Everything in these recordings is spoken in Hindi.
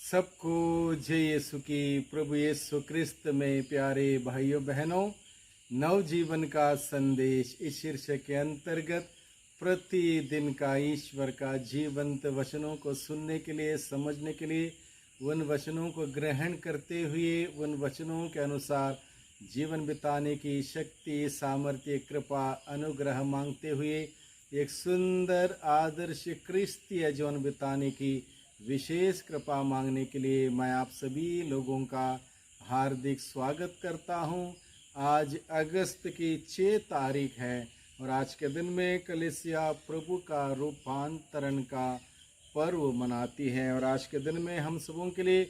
सबको जय यीशु की। प्रभु यीशु क्रिस्त में प्यारे भाइयों बहनों, नवजीवन का संदेश इस शीर्षक के अंतर्गत प्रतिदिन का ईश्वर का जीवंत वचनों को सुनने के लिए, समझने के लिए, उन वचनों को ग्रहण करते हुए उन वचनों के अनुसार जीवन बिताने की शक्ति, सामर्थ्य, कृपा, अनुग्रह मांगते हुए एक सुंदर आदर्श क्रिस्तीय जीवन बिताने की विशेष कृपा मांगने के लिए मैं आप सभी लोगों का हार्दिक स्वागत करता हूं। आज अगस्त की 6 तारीख है और आज के दिन में कलीसिया प्रभु का रूपांतरण का पर्व मनाती है। और आज के दिन में हम सबों के लिए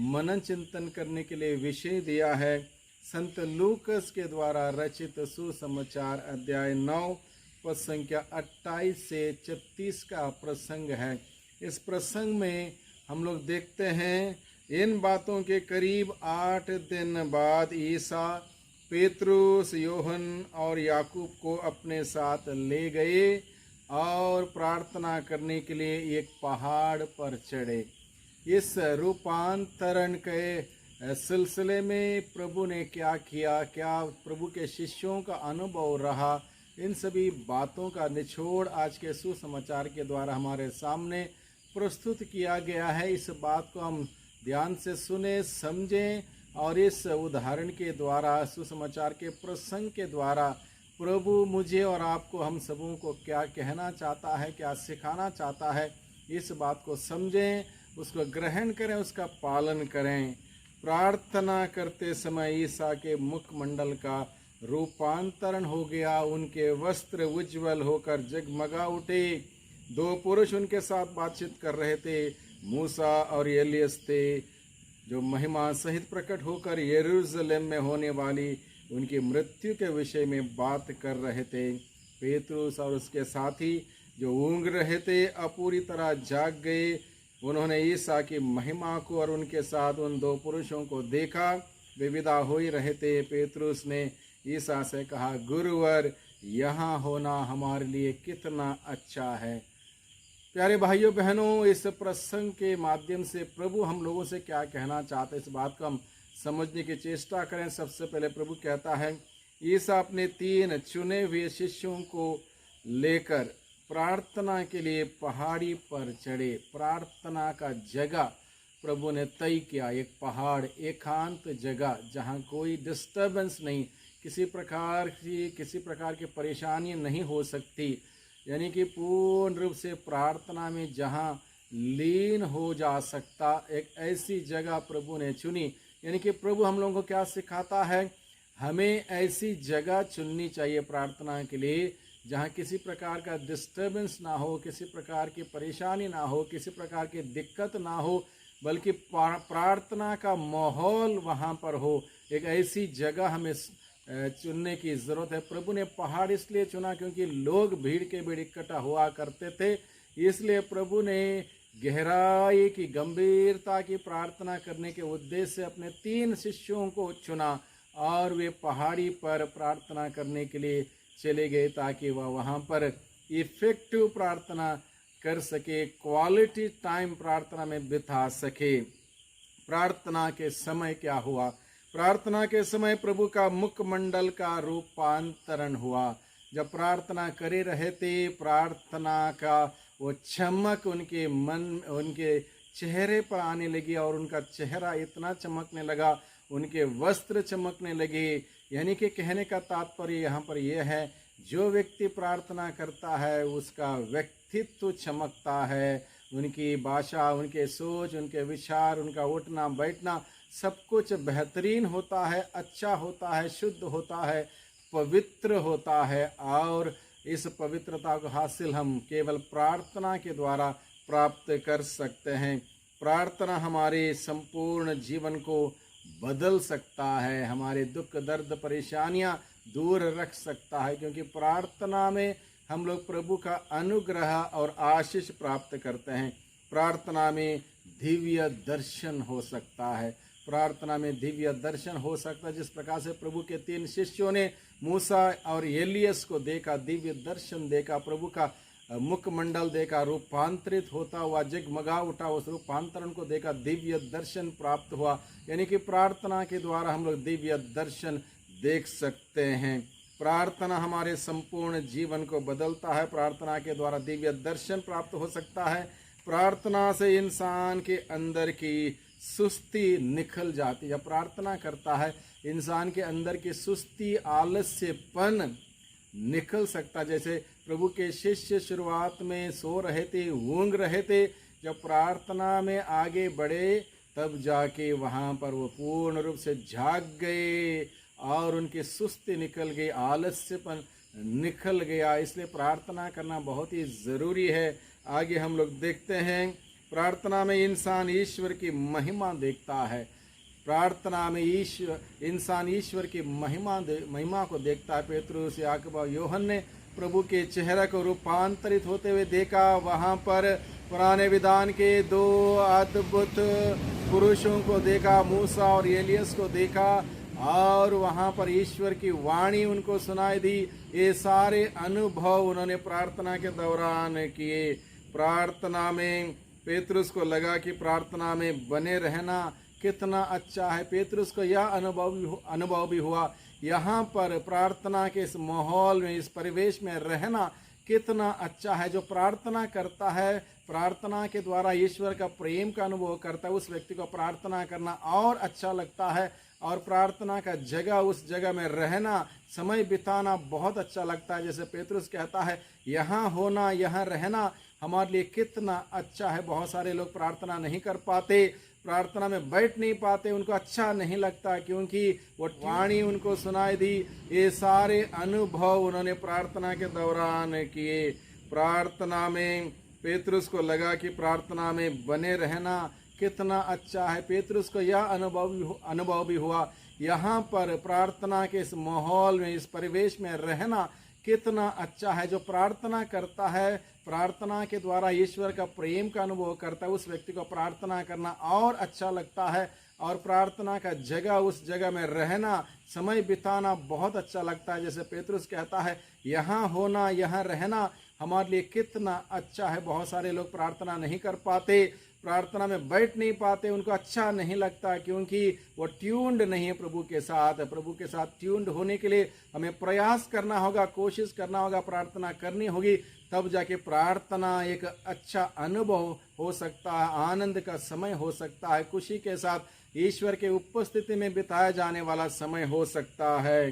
मनन चिंतन करने के लिए विषय दिया है संत लूकस के द्वारा रचित सुसमाचार अध्याय 9 पद संख्या 28 से 36 का प्रसंग है। इस प्रसंग में हम लोग देखते हैं, इन बातों के करीब 8 दिन बाद ईसा पेतरुस, योहन और याकूब को अपने साथ ले गए और प्रार्थना करने के लिए एक पहाड़ पर चढ़े। इस रूपांतरण के सिलसिले में प्रभु ने क्या किया, क्या प्रभु के शिष्यों का अनुभव रहा, इन सभी बातों का निचोड़ आज के सुसमाचार के द्वारा हमारे सामने प्रस्तुत किया गया है। इस बात को हम ध्यान से सुने, समझें और इस उदाहरण के द्वारा, सुसमाचार के प्रसंग के द्वारा प्रभु मुझे और आपको, हम सबों को क्या कहना चाहता है, क्या सिखाना चाहता है, इस बात को समझें, उसको ग्रहण करें, उसका पालन करें। प्रार्थना करते समय ईसा के मुखमंडल का रूपांतरण हो गया। उनके वस्त्र उज्ज्वल होकर जगमगा उठे। 2 पुरुष उनके साथ बातचीत कर रहे थे, मूसा और एलियस थे, जो महिमा सहित प्रकट होकर यरूशलेम में होने वाली उनकी मृत्यु के विषय में बात कर रहे थे। पेतरुस और उसके साथी जो ऊँघ रहे थे, अपूरी तरह जाग गए। उन्होंने ईसा की महिमा को और उनके साथ उन 2 पुरुषों को देखा। वे विदा हो ही रहे थे। पेतरुस ने ईसा से कहा, गुरुवर, यहाँ होना हमारे लिए कितना अच्छा है। प्यारे भाइयों बहनों, इस प्रसंग के माध्यम से प्रभु हम लोगों से क्या कहना चाहते हैं, इस बात को हम समझने की चेष्टा करें। सबसे पहले प्रभु कहता है, ईसा अपने 3 चुने हुए शिष्यों को लेकर प्रार्थना के लिए पहाड़ी पर चढ़े। प्रार्थना का जगह प्रभु ने तय किया, एक पहाड़, एकांत जगह जहाँ कोई डिस्टर्बेंस नहीं, किसी प्रकार की परेशानी नहीं हो सकती, यानी कि पूर्ण रूप से प्रार्थना में जहाँ लीन हो जा सकता, एक ऐसी जगह प्रभु ने चुनी। यानी कि प्रभु हम लोगों को क्या सिखाता है, हमें ऐसी जगह चुननी चाहिए प्रार्थना के लिए जहाँ किसी प्रकार का डिस्टर्बेंस ना हो, किसी प्रकार की परेशानी ना हो, किसी प्रकार की दिक्कत ना हो, बल्कि प्रार्थना का माहौल वहाँ पर हो। एक ऐसी जगह हमें चुनने की ज़रूरत है। प्रभु ने पहाड़ इसलिए चुना क्योंकि लोग भीड़ के भीड़ इकट्ठा हुआ करते थे, इसलिए प्रभु ने गहराई की, गंभीरता की प्रार्थना करने के उद्देश्य से अपने 3 शिष्यों को चुना और वे पहाड़ी पर प्रार्थना करने के लिए चले गए ताकि वह वहाँ पर इफेक्टिव प्रार्थना कर सके, क्वालिटी टाइम प्रार्थना में बिता सके। प्रार्थना के समय क्या हुआ? प्रार्थना के समय प्रभु का मुखमंडल का रूपांतरण हुआ। जब प्रार्थना करे रहे थे, प्रार्थना का वो चमक उनके चेहरे पर आने लगी और उनका चेहरा इतना चमकने लगा, उनके वस्त्र चमकने लगे। यानी कि कहने का तात्पर्य यहाँ पर यह है, जो व्यक्ति प्रार्थना करता है उसका व्यक्तित्व चमकता है, उनकी भाषा, उनके सोच, उनके विचार, उनका उठना बैठना सब कुछ बेहतरीन होता है, अच्छा होता है, शुद्ध होता है, पवित्र होता है। और इस पवित्रता को हासिल हम केवल प्रार्थना के द्वारा प्राप्त कर सकते हैं। प्रार्थना हमारे संपूर्ण जीवन को बदल सकता है, हमारे दुख, दर्द, परेशानियां दूर रख सकता है, क्योंकि प्रार्थना में हम लोग प्रभु का अनुग्रह और आशीष प्राप्त करते हैं। प्रार्थना में दिव्य दर्शन हो सकता है। प्रार्थना में दिव्य दर्शन हो सकता है। जिस प्रकार से प्रभु के 3 शिष्यों ने मूसा और एलियस को देखा, दिव्य दर्शन देखा, प्रभु का मुखमंडल देखा, रूपांतरित होता हुआ जगमगा उठा, उस रूपांतरण को देखा, दिव्य दर्शन प्राप्त हुआ। यानी कि प्रार्थना के द्वारा हम लोग दिव्य दर्शन देख सकते हैं। प्रार्थना हमारे संपूर्ण जीवन को बदलता है। प्रार्थना के द्वारा दिव्य दर्शन प्राप्त हो सकता है। प्रार्थना से इंसान के अंदर की सुस्ती निकल जाती है। जब प्रार्थना करता है इंसान के अंदर की सुस्ती, आलस्यपन निकल सकता। जैसे प्रभु के शिष्य शुरुआत में सो रहे थे, ऊँग रहे थे, जब प्रार्थना में आगे बढ़े तब जाके वहाँ पर वो पूर्ण रूप से जाग गए और उनकी सुस्ती निकल गई, आलस्यपन निकल गया। इसलिए प्रार्थना करना बहुत ही ज़रूरी है। आगे हम लोग देखते हैं, प्रार्थना में इंसान ईश्वर की महिमा देखता है। प्रार्थना में इंसान ईश्वर की महिमा को देखता है। पेतरुस, याकूब और यूहन्ना ने प्रभु के चेहरे को रूपांतरित होते हुए देखा। वहाँ पर पुराने विधान के दो अद्भुत पुरुषों को देखा, मूसा और एलियस को देखा, और वहाँ पर ईश्वर की वाणी उनको सुनाई दी। ये सारे अनुभव उन्होंने प्रार्थना के दौरान किए। प्रार्थना में पेतरुस को लगा कि प्रार्थना में बने रहना कितना अच्छा है। पेतरुस को यह अनुभव भी हुआ, यहाँ पर प्रार्थना के इस माहौल में, इस परिवेश में रहना कितना अच्छा है। जो प्रार्थना करता है, प्रार्थना के द्वारा ईश्वर का प्रेम का अनुभव करता है, उस व्यक्ति को प्रार्थना करना और अच्छा लगता है। और प्रार्थना का जगह, उस जगह में रहना, समय बिताना बहुत अच्छा लगता है। जैसे पेतरुस कहता है, यहाँ होना, यहाँ रहना हमारे लिए कितना अच्छा है। बहुत सारे लोग प्रार्थना नहीं कर पाते, प्रार्थना में बैठ नहीं पाते, उनको अच्छा नहीं लगता, क्योंकि वो वाणी उनको सुनाई दी। ये सारे अनुभव उन्होंने प्रार्थना के दौरान किए। प्रार्थना में पेतरुस को लगा कि प्रार्थना में बने रहना कितना अच्छा है। पेतरुस को यह अनुभव भी हुआ, यहाँ पर प्रार्थना के इस माहौल में, इस परिवेश में रहना कितना अच्छा है। जो प्रार्थना करता है, प्रार्थना के द्वारा ईश्वर का प्रेम का अनुभव करता है, उस व्यक्ति को प्रार्थना करना और अच्छा लगता है। और प्रार्थना का जगह, उस जगह में रहना, समय बिताना बहुत अच्छा लगता है। जैसे पेतरुस कहता है, यहाँ होना, यहाँ रहना हमारे लिए कितना अच्छा है। बहुत सारे लोग प्रार्थना नहीं कर पाते, प्रार्थना में बैठ नहीं पाते, उनको अच्छा नहीं लगता, क्योंकि वो ट्यून्ड नहीं है प्रभु के साथ। प्रभु के साथ ट्यून्ड होने के लिए हमें प्रयास करना होगा, कोशिश करना होगा, प्रार्थना करनी होगी, तब जाके प्रार्थना एक अच्छा अनुभव हो सकता है, आनंद का समय हो सकता है, खुशी के साथ ईश्वर के उपस्थिति में बिताया जाने वाला समय हो सकता है।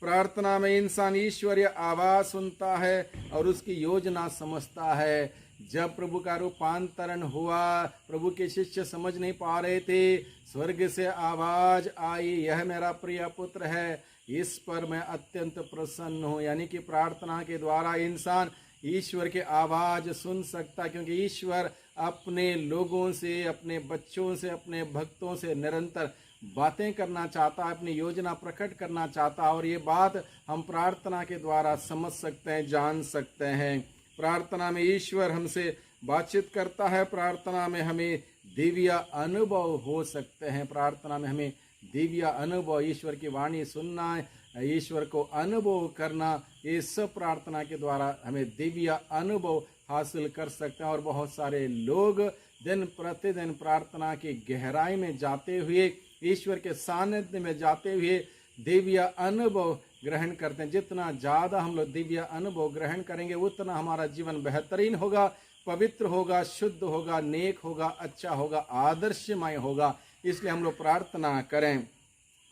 प्रार्थना में इंसान ईश्वरीय आवाज सुनता है और उसकी योजना समझता है। जब प्रभु का रूपांतरण हुआ, प्रभु के शिष्य समझ नहीं पा रहे थे, स्वर्ग से आवाज आई, यह मेरा प्रिय पुत्र है, इस पर मैं अत्यंत प्रसन्न हूँ। यानी कि प्रार्थना के द्वारा इंसान ईश्वर की आवाज सुन सकता, क्योंकि ईश्वर अपने लोगों से, अपने बच्चों से, अपने भक्तों से निरंतर बातें करना चाहता है, अपनी योजना प्रकट करना चाहता है। और ये बात हम प्रार्थना के द्वारा समझ सकते हैं, जान सकते हैं। प्रार्थना में ईश्वर हमसे बातचीत करता है। प्रार्थना में हमें दिव्य अनुभव हो सकते हैं। प्रार्थना में हमें दिव्य अनुभव, ईश्वर की वाणी सुनना, ईश्वर को अनुभव करना, ये सब प्रार्थना के द्वारा हमें दिव्य अनुभव हासिल कर सकते हैं। और बहुत सारे लोग दिन प्रतिदिन प्रार्थना की गहराई में जाते हुए, ईश्वर के सानिध्य में जाते हुए दिव्य अनुभव ग्रहण करते हैं। जितना ज़्यादा हम लोग दिव्य अनुभव ग्रहण करेंगे, उतना हमारा जीवन बेहतरीन होगा, पवित्र होगा, शुद्ध होगा, नेक होगा, अच्छा होगा, आदर्शमय होगा। इसलिए हम लोग प्रार्थना करें।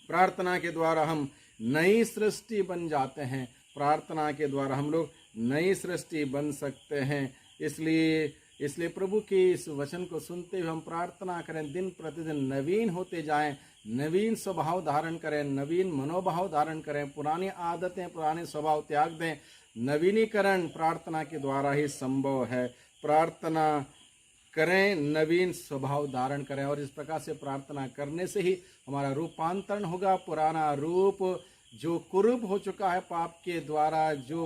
प्रार्थना के द्वारा हम नई सृष्टि बन जाते हैं। प्रार्थना के द्वारा हम लोग नई सृष्टि बन सकते हैं। इसलिए प्रभु के इस वचन को सुनते हुए हम प्रार्थना करें, दिन प्रतिदिन नवीन होते जाएं, नवीन स्वभाव धारण करें, नवीन मनोभाव धारण करें, पुरानी आदतें, पुराने स्वभाव त्याग दें। नवीनीकरण प्रार्थना के द्वारा ही संभव है। प्रार्थना करें, नवीन स्वभाव धारण करें, और इस प्रकार से प्रार्थना करने से ही हमारा रूपांतरण होगा। पुराना रूप जो कुरूप हो चुका है पाप के द्वारा, जो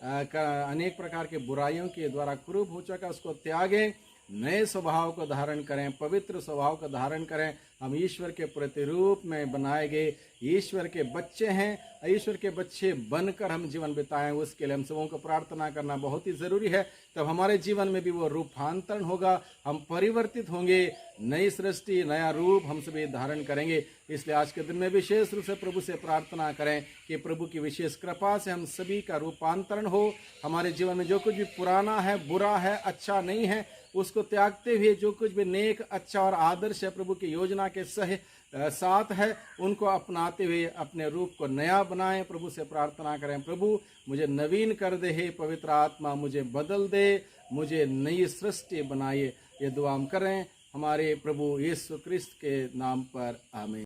अनेक प्रकार के बुराइयों के द्वारा कुरूप हो चुका है, उसको त्यागें, नए स्वभाव को धारण करें, पवित्र स्वभाव को धारण करें। हम ईश्वर के प्रतिरूप में बनाए गए ईश्वर के बच्चे हैं, ईश्वर के बच्चे बनकर हम जीवन बिताएं, उसके लिए हम सबों को प्रार्थना करना बहुत ही ज़रूरी है। तब हमारे जीवन में भी वो रूपांतरण होगा, हम परिवर्तित होंगे, नई सृष्टि, नया रूप हम सभी धारण करेंगे। इसलिए आज के दिन में विशेष रूप से प्रभु से प्रार्थना करें कि प्रभु की विशेष कृपा से हम सभी का रूपांतरण हो। हमारे जीवन में जो कुछ भी पुराना है, बुरा है, अच्छा नहीं है, उसको त्यागते हुए जो कुछ भी नेक, अच्छा और आदर्श है, प्रभु की योजना के साथ है, उनको अपनाते हुए अपने रूप को नया बनाएं। प्रभु से प्रार्थना करें, प्रभु मुझे नवीन कर दे, हे पवित्र आत्मा मुझे बदल दे, मुझे नई सृष्टि बनाइए। ये दुआ हम करें हमारे प्रभु यीशु क्रिस्त के नाम पर, आमीन।